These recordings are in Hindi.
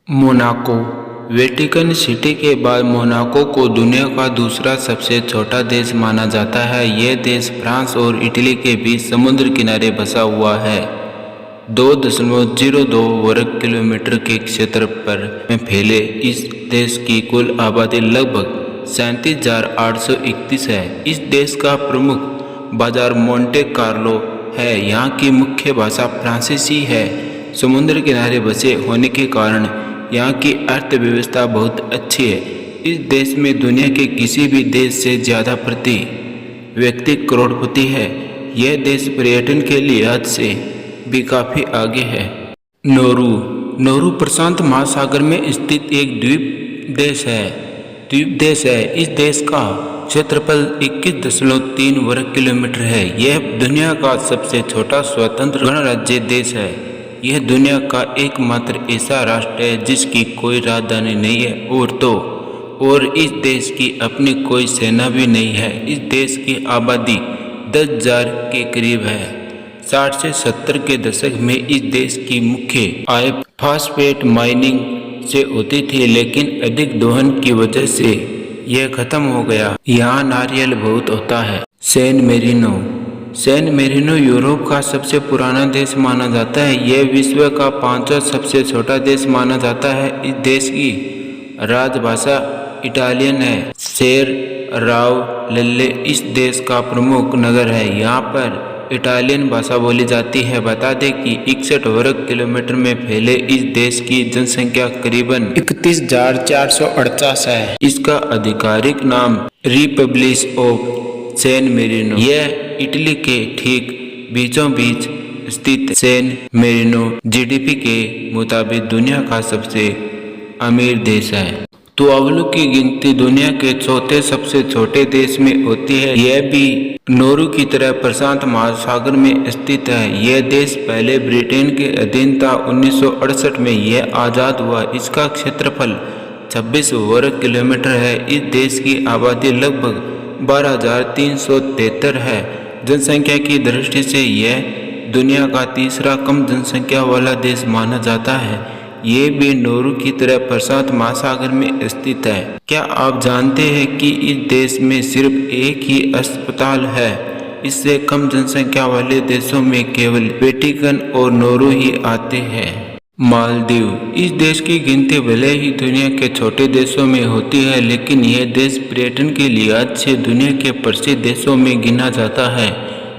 मोनाको। वेटिकन सिटी के बाद मोनाको को दुनिया का दूसरा सबसे छोटा देश माना जाता है। यह देश फ्रांस और इटली के बीच समुद्र किनारे बसा हुआ है। 2.02 वर्ग किलोमीटर के क्षेत्रफल में फैले इस देश की कुल आबादी लगभग 37,831 है। इस देश का प्रमुख बाजार मोंटे कार्लो है। यहाँ की मुख्य भाषा फ्रांसीसी है। समुद्र किनारे बसे होने के कारण यहाँ की अर्थव्यवस्था बहुत अच्छी है। इस देश में दुनिया के किसी भी देश से ज़्यादा प्रति व्यक्ति करोड़पति है। यह देश पर्यटन के लिहाज से भी काफ़ी आगे है। नौरू प्रशांत महासागर में स्थित एक द्वीप देश है। इस देश का क्षेत्रफल 21.3 वर्ग किलोमीटर है। यह दुनिया का सबसे छोटा स्वतंत्र गणराज्य देश है। यह दुनिया का एकमात्र ऐसा राष्ट्र है जिसकी कोई राजधानी नहीं है और इस देश की अपनी कोई सेना भी नहीं है। इस देश की आबादी 10,000 के करीब है। 60 से 70 के दशक में इस देश की मुख्य आय फास्फेट माइनिंग से होती थी, लेकिन अधिक दोहन की वजह से यह खत्म हो गया। यहाँ नारियल बहुत होता है। सैन मेरिनो यूरोप का सबसे पुराना देश माना जाता है। यह विश्व का 5वां सबसे छोटा देश माना जाता है। इस देश की राजभाषा इटालियन है। सेर रावलेल्ले इस देश का प्रमुख नगर है। यहाँ पर इटालियन भाषा बोली जाती है। बता दें कि 61 वर्ग किलोमीटर में फैले इस देश की जनसंख्या करीबन 31,448 है। इसका आधिकारिक नाम रिपब्लिक ऑफ सैन मेरिनो। यह इटली के ठीक बीचों बीच स्थित सैन मेरिनो जीडीपी के मुताबिक दुनिया का सबसे अमीर देश है। तुवालू की गिनती दुनिया के चौथे सबसे छोटे देश में होती है। यह भी नौरू की तरह प्रशांत महासागर में स्थित है। यह देश पहले ब्रिटेन के अधीन था। 1968 में यह आज़ाद हुआ। इसका क्षेत्रफल 26 वर्ग किलोमीटर है। इस देश की आबादी लगभग 12,373 है। जनसंख्या की दृष्टि से यह दुनिया का तीसरा कम जनसंख्या वाला देश माना जाता है। ये भी नौरू की तरह प्रशांत महासागर में स्थित है। क्या आप जानते हैं कि इस देश में सिर्फ एक ही अस्पताल है? इससे कम जनसंख्या वाले देशों में केवल वेटिकन और नौरू ही आते हैं। मालदीव। इस देश की गिनती भले ही दुनिया के छोटे देशों में होती है, लेकिन यह देश पर्यटन के लिहाज से दुनिया के प्रसिद्ध देशों में गिना जाता है।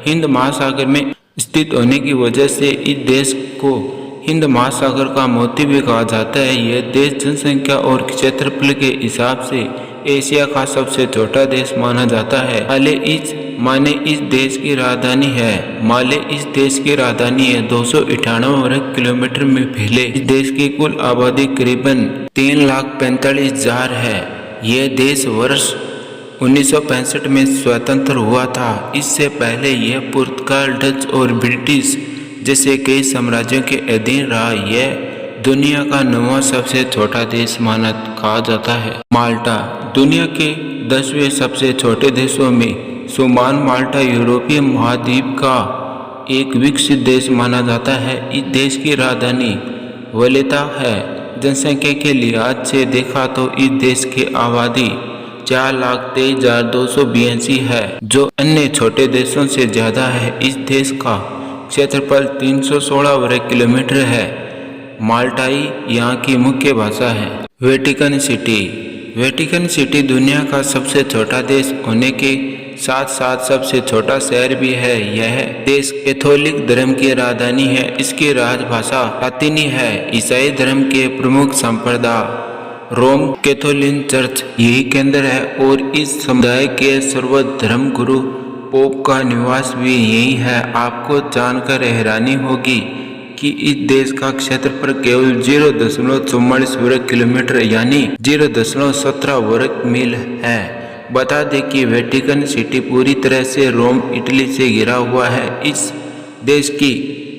हिंद महासागर में स्थित होने की वजह से इस देश को हिंद महासागर का मोती भी कहा जाता है। यह देश जनसंख्या और क्षेत्रफल के हिसाब से एशिया का सबसे छोटा देश माना जाता है। माले इस देश की राजधानी है। 298 वर्ग किलोमीटर में फैले इस देश की कुल आबादी करीबन 3,45,000 है। यह देश वर्ष 1965 में स्वतंत्र हुआ था। इससे पहले यह पुर्तगाल, डच और ब्रिटिश जैसे कई साम्राज्यों के अधीन रहा। यह दुनिया का 9वां सबसे छोटा देश कहा जाता है। माल्टा। दुनिया के 10वें सबसे छोटे देशों में शुमार माल्टा यूरोपीय महाद्वीप का एक विकसित देश माना जाता है। इस देश की राजधानी वलेता है। जनसंख्या के लिहाज से देखा तो इस देश की आबादी 4,23,282 है, जो अन्य छोटे देशों से ज़्यादा है। इस देश का क्षेत्रफल 316 वर्ग किलोमीटर है। माल्टाई यहाँ की मुख्य भाषा है। वेटिकन सिटी दुनिया का सबसे छोटा देश होने के साथ साथ सबसे छोटा शहर भी है। यह देश कैथोलिक धर्म की राजधानी है। इसकी राजभाषा लातिनी है। ईसाई धर्म के प्रमुख संप्रदाय रोम कैथोलिक चर्च यही केंद्र है और इस समुदाय के सर्वधर्म गुरु पोप का निवास भी यही है। आपको जानकर हैरानी होगी कि इस देश का क्षेत्रफल केवल 0.44 वर्ग किलोमीटर यानी 0.17 वर्ग मील है। बता दें कि वेटिकन सिटी पूरी तरह से रोम इटली से घिरा हुआ है। इस देश की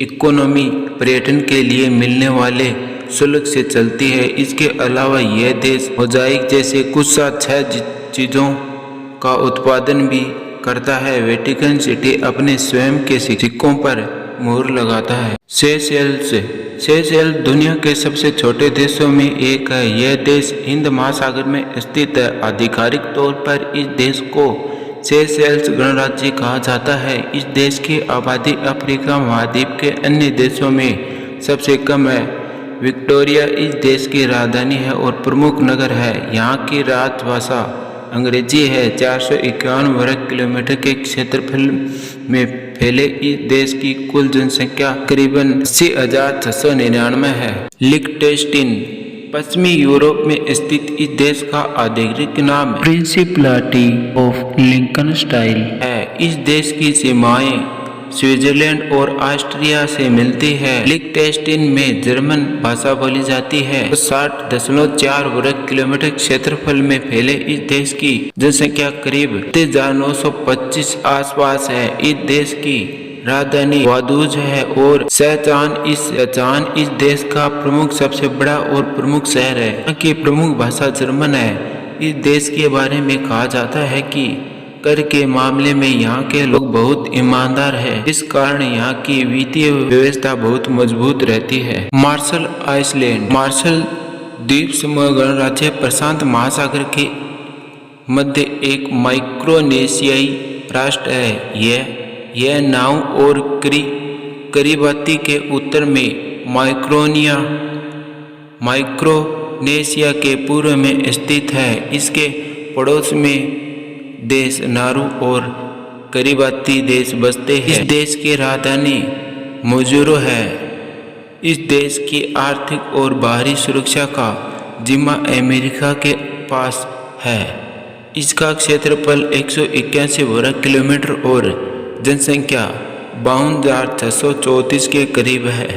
इकोनॉमी पर्यटन के लिए मिलने वाले शुल्क से चलती है। इसके अलावा यह देश मोजाइक जैसे कुछ 6 चीज़ों का उत्पादन भी करता है। वेटिकन सिटी अपने स्वयं के सिक्कों पर मोहर लगाता है। सेशेल्स दुनिया के सबसे छोटे देशों में एक है। यह देश हिंद महासागर में स्थित है। आधिकारिक तौर पर इस देश को सेशेल्स गणराज्य कहा जाता है। इस देश की आबादी अफ्रीका महाद्वीप के अन्य देशों में सबसे कम है। विक्टोरिया इस देश की राजधानी है और प्रमुख नगर है। यहाँ की राजभाषा अंग्रेजी है। 451 वर्ग किलोमीटर के क्षेत्रफल में फैले इस देश की कुल जनसंख्या करीबन 80,699 है। लिechtenstein पश्चिमी यूरोप में स्थित इस देश का आधिकारिक नाम प्रिंसिपलिटी ऑफ लिechtenstein है। इस देश की सीमाएं स्विट्जरलैंड और ऑस्ट्रिया से मिलती है। लिechtenstein में जर्मन भाषा बोली जाती है। 60.4 वर्ग किलोमीटर क्षेत्रफल में फैले इस देश की जनसंख्या करीब 30,925 आसपास है। इस देश की राजधानी वादूज है और शहजान इस देश का प्रमुख सबसे बड़ा और प्रमुख शहर है। यहाँ की प्रमुख भाषा जर्मन है। इस देश के बारे में कहा जाता है कि कर के मामले में यहाँ के लोग बहुत ईमानदार हैं। इस कारण यहाँ की वित्तीय व्यवस्था बहुत मजबूत रहती है। मार्शल आइलैंड द्वीप समूह गणराज्य प्रशांत महासागर के मध्य एक माइक्रोनेशियाई राष्ट्र है। यह नाउ और करिबाती के उत्तर में माइक्रोनेशिया के पूर्व में स्थित है। इसके पड़ोस में देश नारू और करिबाती देश बसते हैं। इस देश की राजधानी मोजोरो है। इस देश की आर्थिक और बाहरी सुरक्षा का जिम्मा अमेरिका के पास है। इसका क्षेत्रफल 181 वर्ग किलोमीटर और जनसंख्या 52,634 के करीब है।